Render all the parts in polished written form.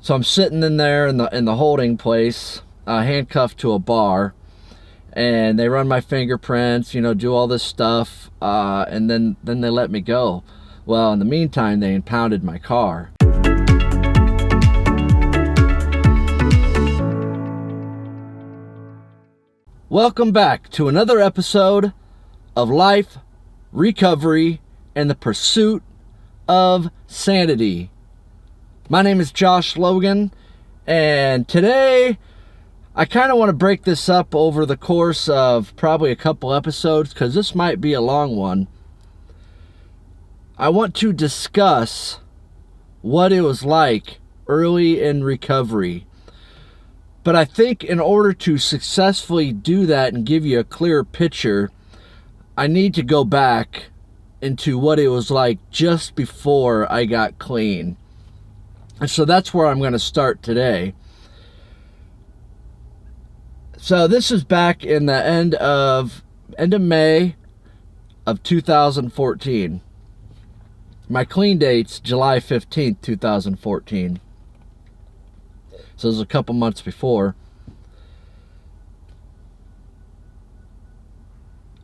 So I'm sitting in there in the holding place, handcuffed to a bar, and they run my fingerprints, do all this stuff, and then they let me go. Well, in the meantime, they impounded my car. Welcome back to another episode of Life, Recovery, and the Pursuit of Sanity. My name is Josh Logan, and today I kind of want to break this up over the course of probably a couple episodes because this might be a long one. I want to discuss what it was like early in recovery. But I think in order to successfully do that and give you a clearer picture, I need to go back into what it was like just before I got clean. And so that's where I'm going to start today. So this is back in the end of May of 2014. My clean date's July 15th, 2014. So it was a couple months before.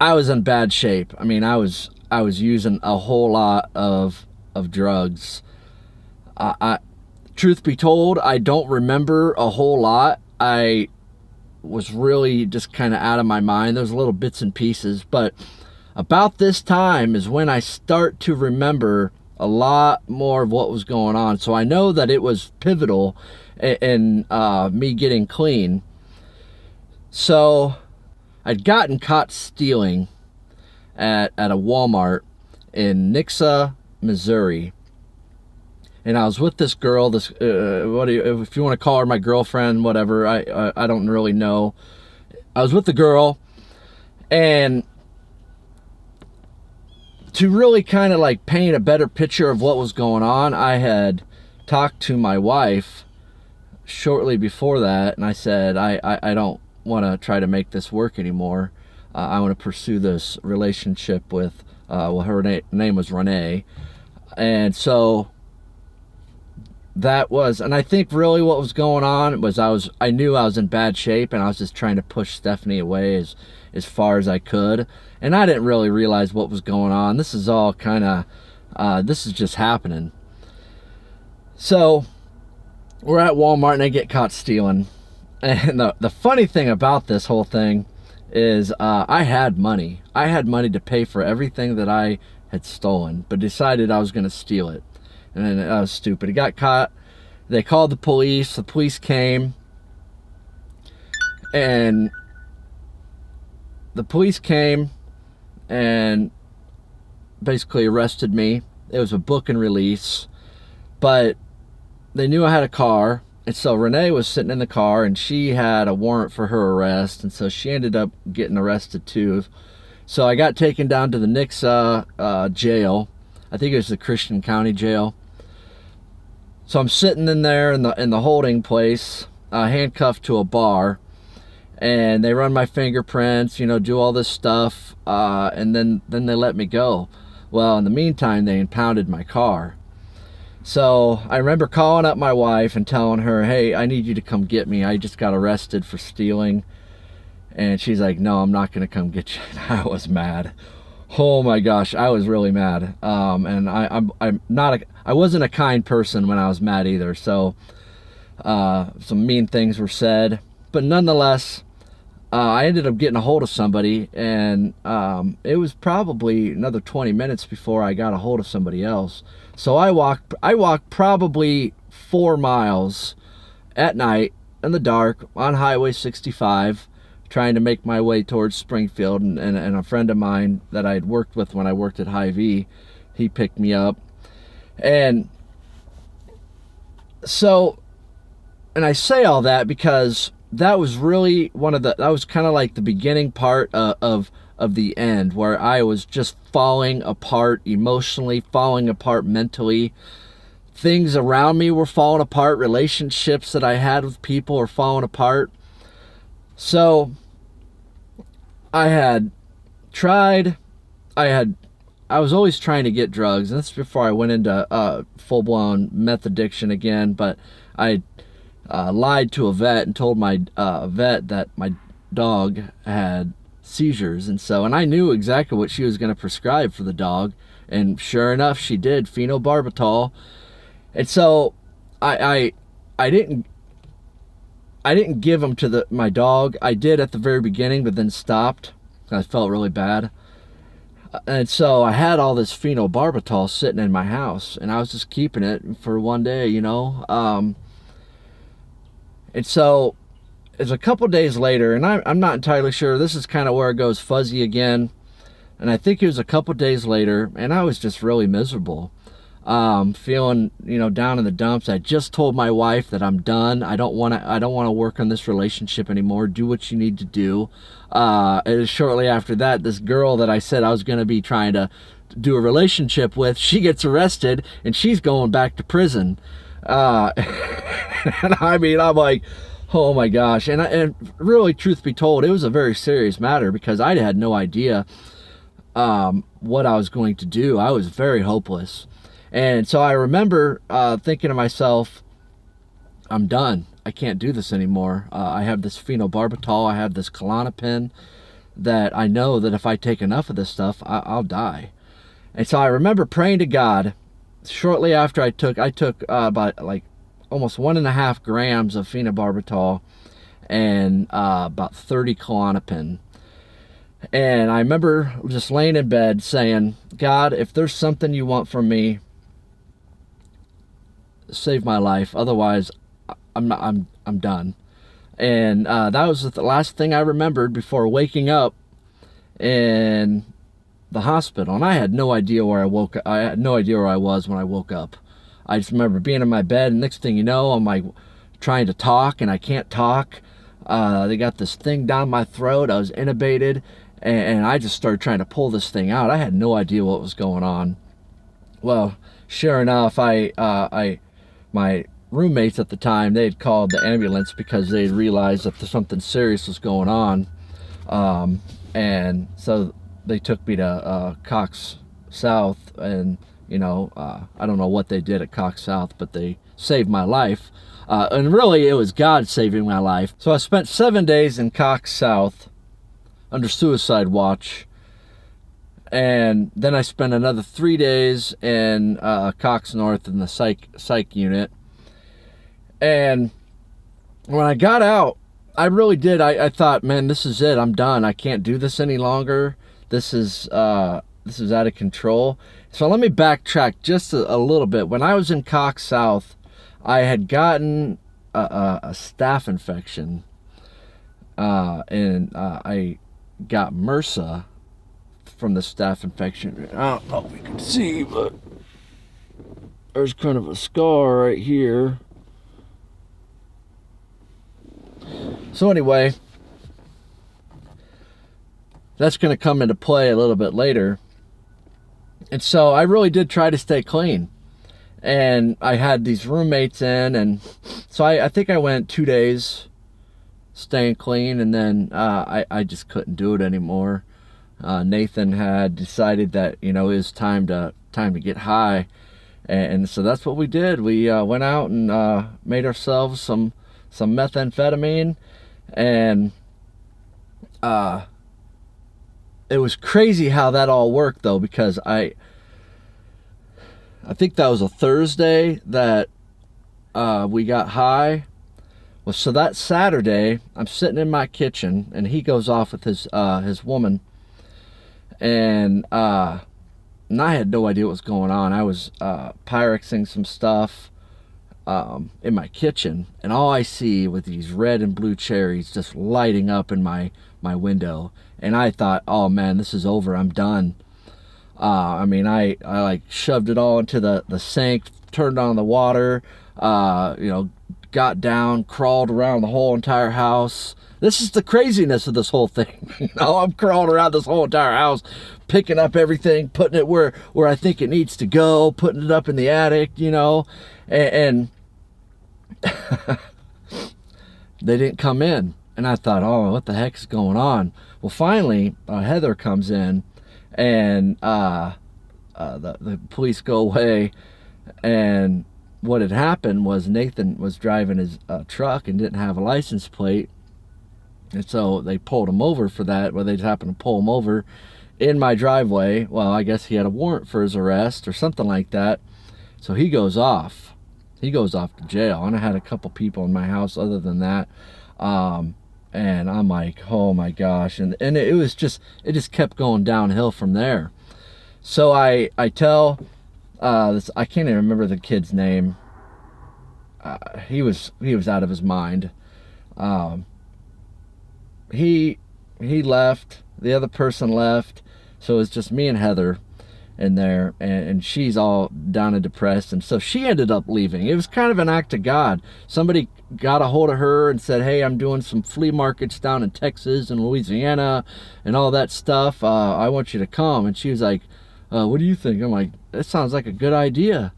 I was in bad shape. I mean, I was using a whole lot of drugs. Truth be told, I don't remember a whole lot. I was really just kind of out of my mind. There's little bits and pieces, but about this time is when I start to remember a lot more of what was going on. So I know that it was pivotal in me getting clean. So I'd gotten caught stealing at a Walmart in Nixa, Missouri. And I was with this girl, if you want to call her my girlfriend, whatever, I don't really know. I was with the girl, and to really kind of like paint a better picture of what was going on, I had talked to my wife shortly before that, and I said, I don't want to try to make this work anymore. I want to pursue this relationship with, her name was Renee. And so that was, and I think really what was going on was I knew I was in bad shape, and I was just trying to push Stephanie away as far as I could. And I didn't really realize what was going on. This is all kind of, this is just happening. So we're at Walmart and I get caught stealing. And the funny thing about this whole thing is I had money. I had money to pay for everything that I had stolen, but decided I was going to steal it. And then I was stupid. I got caught. They called the police. The police came. And basically arrested me. It was a book and release. But they knew I had a car. And so Renee was sitting in the car, and she had a warrant for her arrest. And so she ended up getting arrested too. So I got taken down to the Nixa jail. I think it was the Christian County jail. So I'm sitting in there in the holding place, handcuffed to a bar, and they run my fingerprints, do all this stuff, and then they let me go. Well, in the meantime, they impounded my car. So I remember calling up my wife and telling her, hey, I need you to come get me. I just got arrested for stealing. And she's like, no, I'm not going to come get you. And I was mad. Oh my gosh, I was really mad. And I wasn't a kind person when I was mad either. So some mean things were said. But nonetheless, I ended up getting a hold of somebody, and it was probably another 20 minutes before I got a hold of somebody else. So I walked probably 4 miles at night in the dark on Highway 65, trying to make my way towards Springfield. And a friend of mine that I had worked with when I worked at Hy-Vee, he picked me up. And so, and I say all that because that was really that was kind of like the beginning part of the end, where I was just falling apart emotionally, falling apart mentally. Things around me were falling apart. Relationships that I had with people were falling apart. So I was always trying to get drugs, and this is before I went into full-blown meth addiction again, but I lied to a vet and told my vet that my dog had seizures, and I knew exactly what she was going to prescribe for the dog, and sure enough, she did phenobarbital. And so I didn't give them to my dog. I did at the very beginning, but then stopped. I felt really bad. And so I had all this phenobarbital sitting in my house, and I was just keeping it for one day, you know. And so it's a couple days later, and I'm not entirely sure. This is kind of where it goes fuzzy again. And I think it was a couple days later, and I was just really miserable. Feeling, you know, down in the dumps. I just told my wife that I'm done. I don't want to work on this relationship anymore. Do what you need to do. And shortly after that, this girl that I said I was going to be trying to do a relationship with, she gets arrested and she's going back to prison. And I mean, I'm like, oh my gosh. And really, truth be told, it was a very serious matter because I had no idea what I was going to do. I was very hopeless. And so I remember thinking to myself, I'm done. I can't do this anymore. I have this phenobarbital. I have this Klonopin that I know that if I take enough of this stuff, I'll die. And so I remember praying to God. Shortly after I took about like almost 1.5 grams of phenobarbital and about 30 Klonopin. And I remember just laying in bed saying, God, if there's something you want from me, save my life. Otherwise, I'm done. And that was the last thing I remembered before waking up in the hospital. And I had no idea where I woke up. I had no idea where I was when I woke up. I just remember being in my bed, and next thing you know, I'm like trying to talk, and I can't talk. They got this thing down my throat. I was intubated, and I just started trying to pull this thing out. I had no idea what was going on. Well, sure enough, my roommates at the time, they had called the ambulance because they had realized that something serious was going on. And so they took me to Cox South, and, you know, I don't know what they did at Cox South, but they saved my life. And really, it was God saving my life. So I spent 7 days in Cox South under suicide watch. And then I spent another 3 days in Cox North in the psych unit. And when I got out, I really did. I thought, man, this is it. I'm done. I can't do this any longer. This is out of control. So let me backtrack just a little bit. When I was in Cox South, I had gotten a staph infection, and I got MRSA from the staph infection. I don't know if you can see, but there's kind of a scar right here. So anyway, that's going to come into play a little bit later. And so I really did try to stay clean. And I had these roommates in, and so I think I went 2 days staying clean, and then I just couldn't do it anymore. Nathan had decided that, you know, it was time to get high, and so that's what we did. We went out and made ourselves some methamphetamine, and it was crazy how that all worked, though, because I think that was a Thursday that we got high. Well, so that Saturday, I'm sitting in my kitchen, and he goes off with his woman, and I had no idea what was going on. I was Pyrexing some stuff in my kitchen, and all I see with these red and blue cherries just lighting up in my window, and I thought, oh man, this is over. I'm done. I mean, I like shoved it all into the sink, turned on the water, got down, crawled around the whole entire house. This is the craziness of this whole thing. I'm crawling around this whole entire house, picking up everything, putting it where I think it needs to go, putting it up in the attic, and they didn't come in. And I thought, oh, what the heck is going on? Well, finally, Heather comes in, and the police go away, and what had happened was Nathan was driving his truck and didn't have a license plate. And so they pulled him over for that. Well, they just happened to pull him over in my driveway. Well, I guess he had a warrant for his arrest or something like that. So he goes off. He goes off to jail. And I had a couple people in my house other than that. And I'm like, oh my gosh. And it just kept going downhill from there. So I tell this, I can't even remember the kid's name. He was out of his mind. He left. The other person left. So it was just me and Heather in there, and she's all down and depressed, and so she ended up leaving. It was kind of an act of God. Somebody got a hold of her and said, hey, I'm doing some flea markets down in Texas and Louisiana and all that stuff. I want you to come. And she was like, what do you think? I'm like, that sounds like a good idea.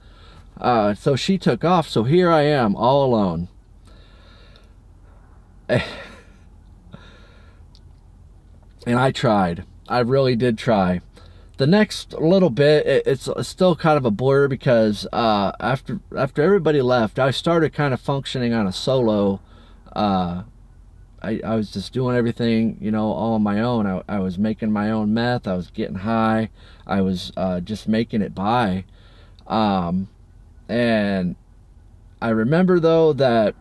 So she took off. So here I am all alone. And I tried. I really did try. The next little bit, it's still kind of a blur because after everybody left, I started kind of functioning on a solo. I was just doing everything, all on my own. I was making my own meth. I was getting high. I was just making it by. And I remember, though, that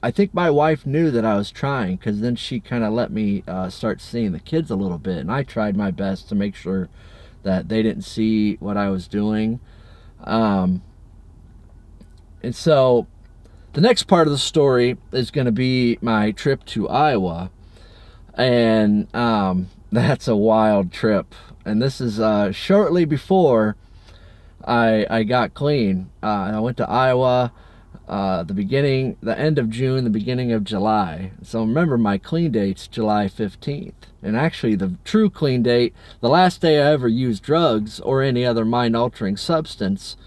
I think my wife knew that I was trying, because then she kind of let me start seeing the kids a little bit, and I tried my best to make sure that they didn't see what I was doing. And so the next part of the story is going to be my trip to Iowa, and that's a wild trip. And this is shortly before I got clean. I went to Iowa. The end of June, the beginning of July. So remember, my clean date's July 15th. And actually, the true clean date, the last day I ever used drugs or any other mind-altering substance,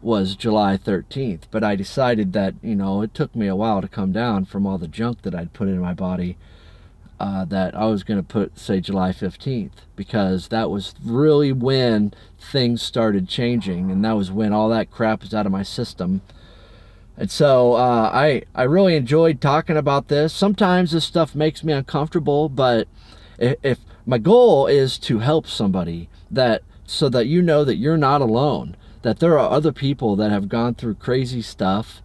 was July 13th. But I decided that, it took me a while to come down from all the junk that I'd put in my body, that I was going to say July 15th, because that was really when things started changing, and that was when all that crap was out of my system. And so I really enjoyed talking about this. Sometimes this stuff makes me uncomfortable, but if my goal is to help somebody, so that that you're not alone, that there are other people that have gone through crazy stuff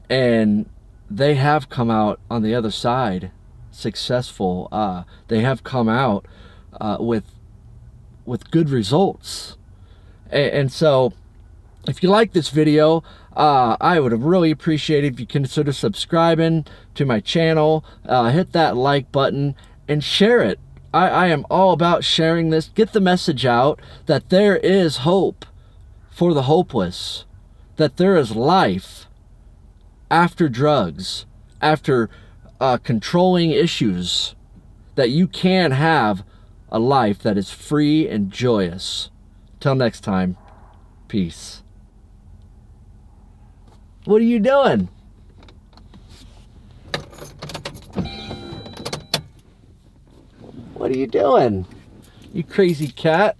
and they have come out on the other side successful. They have come out with good results. And so if you like this video, I would really appreciate it if you consider subscribing to my channel, hit that like button, and share it. I am all about sharing this. Get the message out that there is hope for the hopeless, that there is life after drugs, after controlling issues, that you can have a life that is free and joyous. Till next time, peace. What are you doing? What are you doing? You crazy cat.